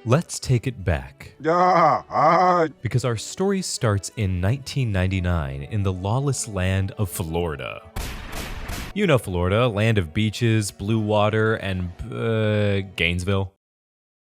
Let's take it back. Because our story starts in 1999 in the lawless land of Florida. You know Florida, land of beaches, blue water, and Gainesville.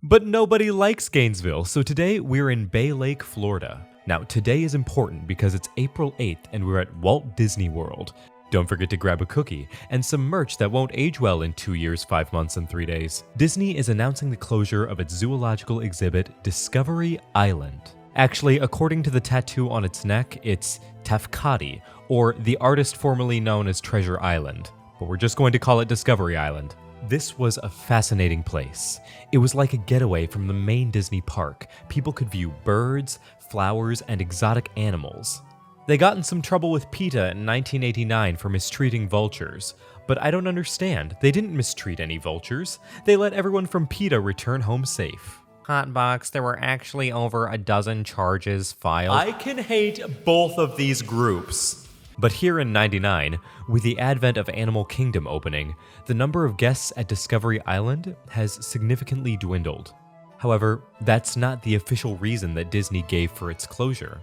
But nobody likes Gainesville, so today we're in Bay Lake, Florida. Now, today is important because it's April 8th and we're at Walt Disney World. Don't forget to grab a cookie and some merch that won't age well in 2 years, 5 months, and 3 days. Disney is announcing the closure of its zoological exhibit, Discovery Island. Actually, according to the tattoo on its neck, it's Tafkati, or the artist formerly known as Treasure Island. But we're just going to call it Discovery Island. This was a fascinating place. It was like a getaway from the main Disney park. People could view birds, flowers, and exotic animals. They got in some trouble with PETA in 1989 for mistreating vultures, but I don't understand. They didn't mistreat any vultures. They let everyone from PETA return home safe. Hotbox, there were actually over a dozen charges filed. I can hate both of these groups. But here in '99, with the advent of Animal Kingdom opening, the number of guests at Discovery Island has significantly dwindled. However, that's not the official reason that Disney gave for its closure.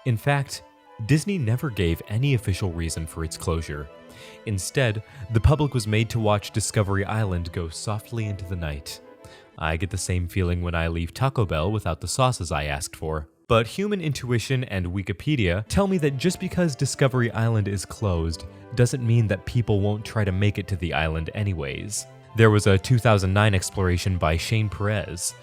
In fact, Disney never gave any official reason for its closure. Instead, the public was made to watch Discovery Island go softly into the night. I get the same feeling when I leave Taco Bell without the sauces I asked for. But human intuition and Wikipedia tell me that just because Discovery Island is closed doesn't mean that people won't try to make it to the island anyways. There was a 2009 exploration by Shane Perez.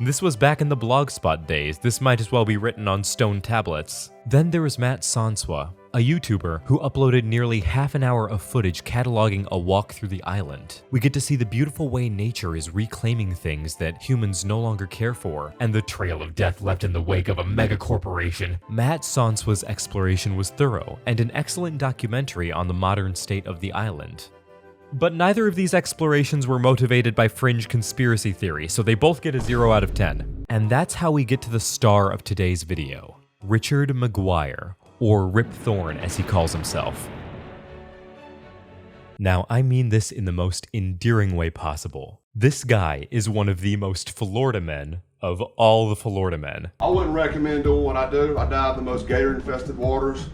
This was back in the Blogspot days. This might as well be written on stone tablets. Then there was Matt Sanswa, a YouTuber who uploaded nearly half an hour of footage cataloging a walk through the island. We get to see the beautiful way nature is reclaiming things that humans no longer care for, and the trail of death left in the wake of a megacorporation. Matt Sanswa's exploration was thorough, and an excellent documentary on the modern state of the island. But neither of these explorations were motivated by fringe conspiracy theory, so they both get a 0 out of 10. And that's how we get to the star of today's video, Richard McGuire, or Rip Thorn as he calls himself. Now, I mean this in the most endearing way possible. This guy is one of the most Florida men of all the Florida men. I wouldn't recommend doing what I do. I dive in the most gator-infested waters.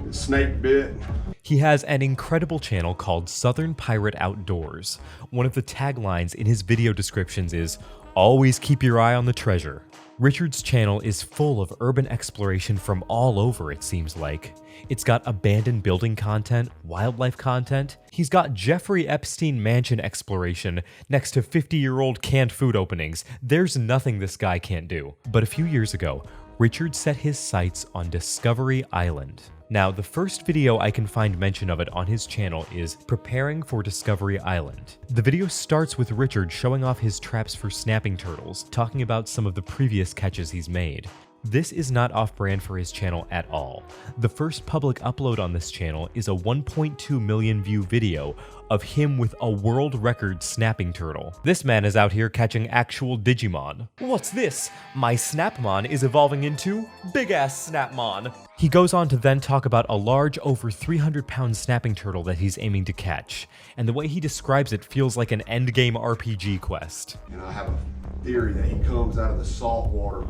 It's snake bit. He has an incredible channel called Southern Pirate Outdoors. One of the taglines in his video descriptions is, "Always keep your eye on the treasure." Richard's channel is full of urban exploration from all over, it seems like. It's got abandoned building content, wildlife content. He's got Jeffrey Epstein mansion exploration next to 50-year-old canned food openings. There's nothing this guy can't do. But a few years ago, Richard set his sights on Discovery Island. Now, the first video I can find mention of it on his channel is Preparing for Discovery Island. The video starts with Richard showing off his traps for snapping turtles, talking about some of the previous catches he's made. This is not off-brand for his channel at all. The first public upload on this channel is a 1.2 million view video of him with a world record snapping turtle. This man is out here catching actual Digimon. What's this? My Snapmon is evolving into big-ass Snapmon. He goes on to then talk about a large, over 300-pound snapping turtle that he's aiming to catch, and the way he describes it feels like an endgame RPG quest. And I have a theory that he comes out of the salt water,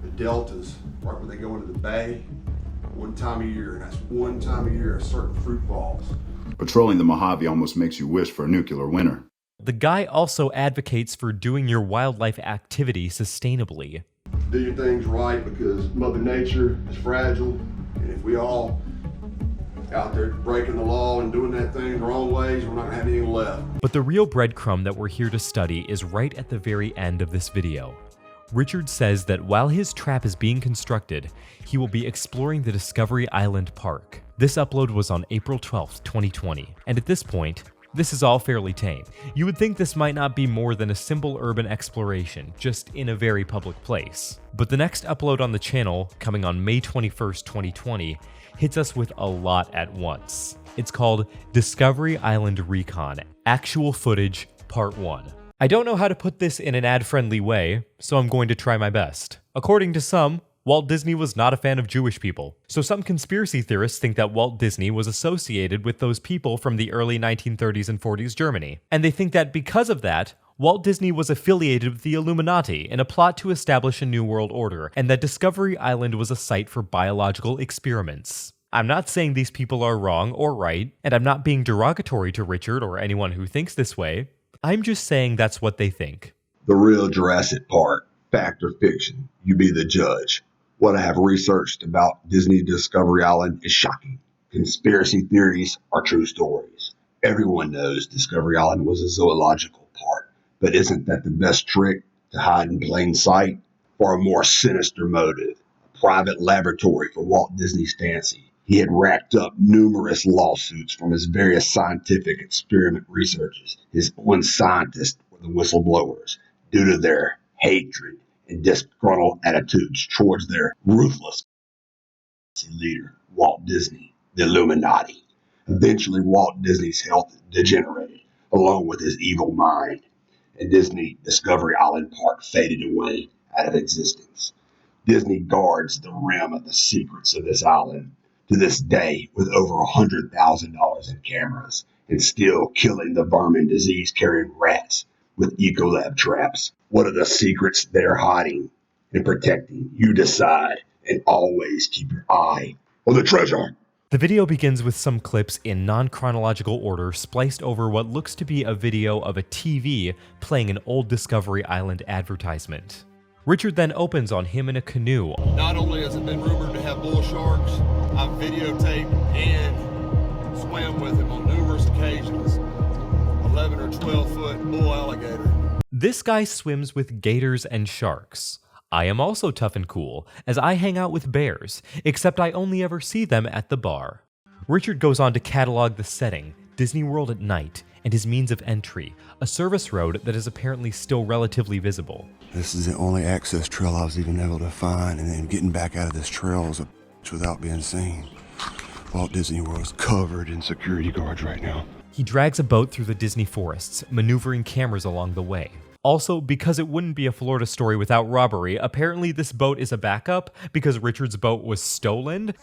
the deltas, right when they go into the bay, one time a year, and that's one time a year, certain fruit falls. Patrolling the Mojave almost makes you wish for a nuclear winter. The guy also advocates for doing your wildlife activity sustainably. Do your things right because Mother Nature is fragile, and if we all out there breaking the law and doing that thing the wrong ways, we're not gonna have anything left. But the real breadcrumb that we're here to study is right at the very end of this video. Richard says that while his trap is being constructed, he will be exploring the Discovery Island Park. This upload was on April 12th, 2020, and at this point, this is all fairly tame. You would think this might not be more than a simple urban exploration, just in a very public place. But the next upload on the channel, coming on May 21st, 2020, hits us with a lot at once. It's called Discovery Island Recon, Actual Footage, Part 1. I don't know how to put this in an ad-friendly way, so I'm going to try my best. According to some, Walt Disney was not a fan of Jewish people. So some conspiracy theorists think that Walt Disney was associated with those people from the early 1930s and 40s Germany. And they think that because of that, Walt Disney was affiliated with the Illuminati in a plot to establish a new world order, and that Discovery Island was a site for biological experiments. I'm not saying these people are wrong or right, and I'm not being derogatory to Richard or anyone who thinks this way. I'm just saying that's what they think. The real Jurassic Park, fact or fiction, you be the judge. What I have researched about Disney Discovery Island is shocking. Conspiracy theories are true stories. Everyone knows Discovery Island was a zoological park, but isn't that the best trick to hide in plain sight? For a more sinister motive, a private laboratory for Walt Disney's fancy. He had racked up numerous lawsuits from his various scientific experiment researches. His own scientists were the whistleblowers due to their hatred and disgruntled attitudes towards their ruthless leader, Walt Disney, the Illuminati. Eventually, Walt Disney's health degenerated, along with his evil mind, and Disney Discovery Island Park faded away out of existence. Disney guards the rim of the secrets of this island to this day with over $100,000 in cameras, and still killing the vermin disease-carrying rats with Ecolab traps. What are the secrets they're hiding and protecting? You decide, and always keep your eye on the treasure. The video begins with some clips in non-chronological order spliced over what looks to be a video of a TV playing an old Discovery Island advertisement. Richard then opens on him in a canoe. Not only has it been rumored to have bull sharks, I've videotaped and swam with him on numerous occasions. 11 or 12 foot bull alligator. This guy swims with gators and sharks. I am also tough and cool, as I hang out with bears, except I only ever see them at the bar. Richard goes on to catalog the setting, Disney World at night, and his means of entry, a service road that is apparently still relatively visible. This is the only access trail I was even able to find, and then getting back out of this trail is a without being seen. Walt Disney World is covered in security guards right now. He drags a boat through the Disney forests, maneuvering cameras along the way. Also, because it wouldn't be a Florida story without robbery, apparently this boat is a backup because Richard's boat was stolen.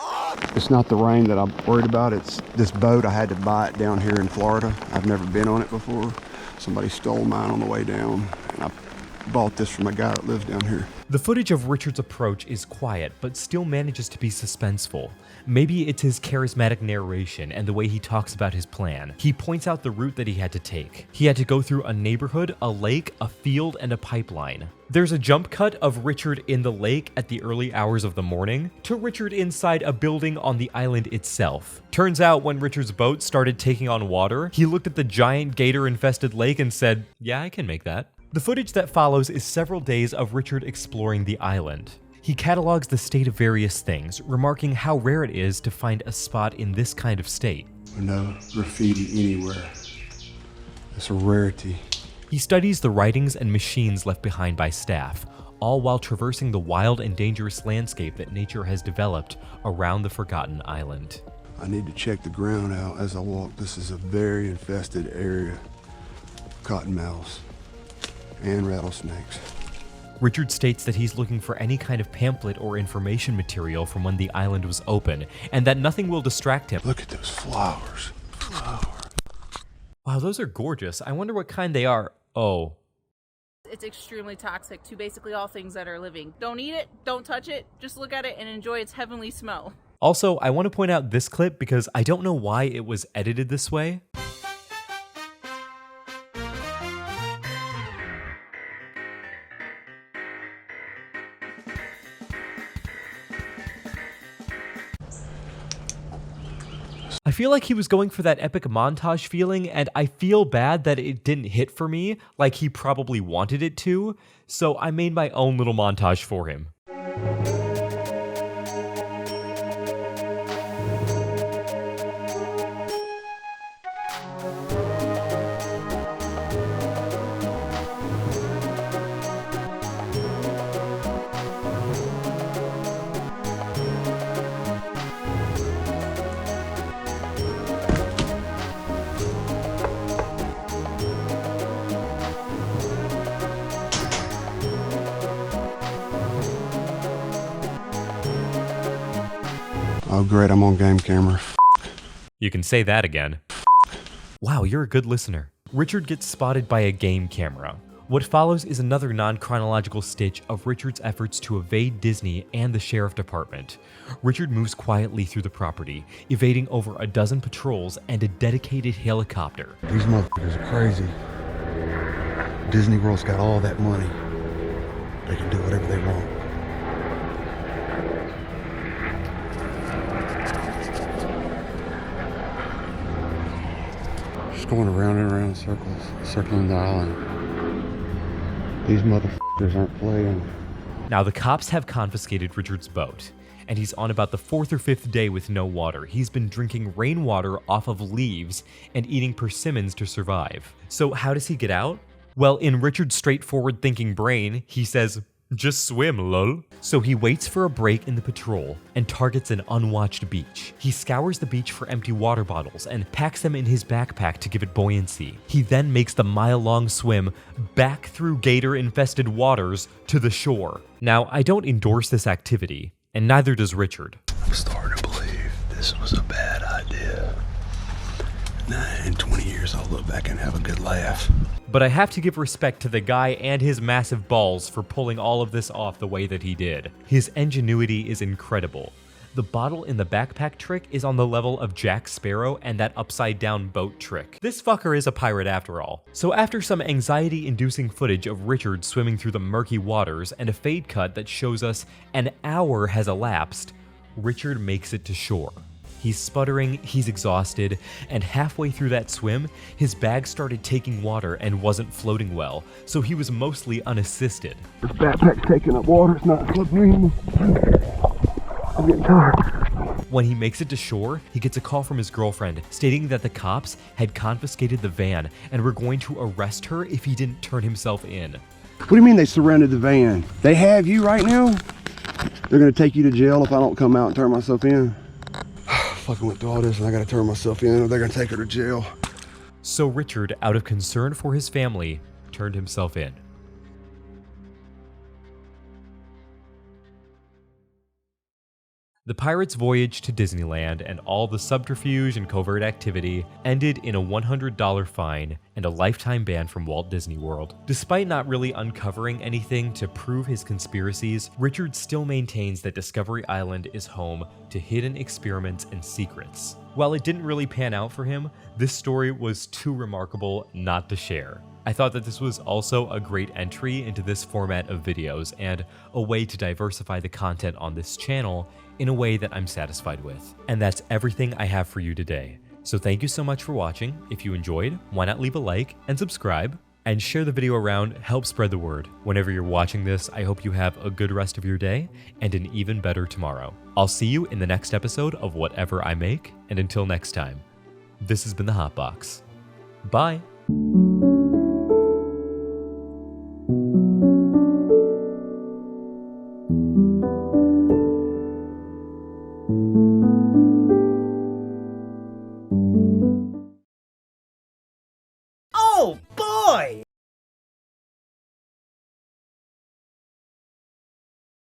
It's not the rain that I'm worried about, it's this boat. I had to buy it down here in Florida. I've never been on it before. Somebody stole mine on the way down, and I bought this from a guy that lives down here. The footage of Richard's approach is quiet, but still manages to be suspenseful. Maybe it's his charismatic narration and the way he talks about his plan. He points out the route that he had to take. He had to go through a neighborhood, a lake, a field, and a pipeline. There's a jump cut of Richard in the lake at the early hours of the morning to Richard inside a building on the island itself. Turns out when Richard's boat started taking on water, he looked at the giant gator-infested lake and said, "Yeah, I can make that." The footage that follows is several days of Richard exploring the island. He catalogs the state of various things, remarking how rare it is to find a spot in this kind of state. No graffiti anywhere. It's a rarity. He studies the writings and machines left behind by staff, all while traversing the wild and dangerous landscape that nature has developed around the forgotten island. I need to check the ground out as I walk. This is a very infested area. Cottonmouths and rattlesnakes. Richard states that he's looking for any kind of pamphlet or information material from when the island was open, and that nothing will distract him. Look at those flowers. Wow, those are gorgeous. I wonder what kind they are. Oh. It's extremely toxic to basically all things that are living. Don't eat it, don't touch it, just look at it and enjoy its heavenly smell. Also, I want to point out this clip because I don't know why it was edited this way. I feel like he was going for that epic montage feeling, and I feel bad that it didn't hit for me like he probably wanted it to, so I made my own little montage for him. Oh great, I'm on game camera. You can say that again. Wow, you're a good listener. Richard gets spotted by a game camera. What follows is another non-chronological stitch of Richard's efforts to evade Disney and the sheriff department. Richard moves quietly through the property, evading over a dozen patrols and a dedicated helicopter. These motherfuckers are crazy. Disney World's got all that money. They can do whatever they want. Just going around and around in circles, circling the island. These motherfuckers aren't playing. Now, the cops have confiscated Richard's boat, and he's on about the 4th or 5th day with no water. He's been drinking rainwater off of leaves and eating persimmons to survive. So how does he get out? Well, in Richard's straightforward thinking brain, he says, "Just swim, lol." So he waits for a break in the patrol and targets an unwatched beach. He scours the beach for empty water bottles and packs them in his backpack to give it buoyancy. He then makes the mile-long swim back through gator-infested waters to the shore. Now, I don't endorse this activity, and neither does Richard. I'm starting to believe this was a bad idea. Nah, in 20 years I'll look back and have a good laugh. But I have to give respect to the guy and his massive balls for pulling all of this off the way that he did. His ingenuity is incredible. The bottle in the backpack trick is on the level of Jack Sparrow and that upside-down boat trick. This fucker is a pirate after all. So after some anxiety-inducing footage of Richard swimming through the murky waters and a fade cut that shows us an hour has elapsed, Richard makes it to shore. He's sputtering, he's exhausted, and halfway through that swim, his bag started taking water and wasn't floating well, so he was mostly unassisted. This backpack's taking up water, it's not submarine. I'm getting tired. When he makes it to shore, he gets a call from his girlfriend stating that the cops had confiscated the van and were going to arrest her if he didn't turn himself in. What do you mean they surrounded the van? They have you right now? They're gonna take you to jail if I don't come out and turn myself in? Fucking went through all this and I gotta turn myself in or they're gonna take her to jail. So Richard, out of concern for his family, turned himself in. The pirates' voyage to Disneyland and all the subterfuge and covert activity ended in a $100 fine and a lifetime ban from Walt Disney World. Despite not really uncovering anything to prove his conspiracies, Richard still maintains that Discovery Island is home to hidden experiments and secrets. While it didn't really pan out for him, this story was too remarkable not to share. I thought that this was also a great entry into this format of videos and a way to diversify the content on this channel in a way that I'm satisfied with. And that's everything I have for you today. So thank you so much for watching. If you enjoyed, why not leave a like and subscribe and share the video around, help spread the word. Whenever you're watching this, I hope you have a good rest of your day and an even better tomorrow. I'll see you in the next episode of whatever I make, and until next time, this has been The Hot Box. Bye.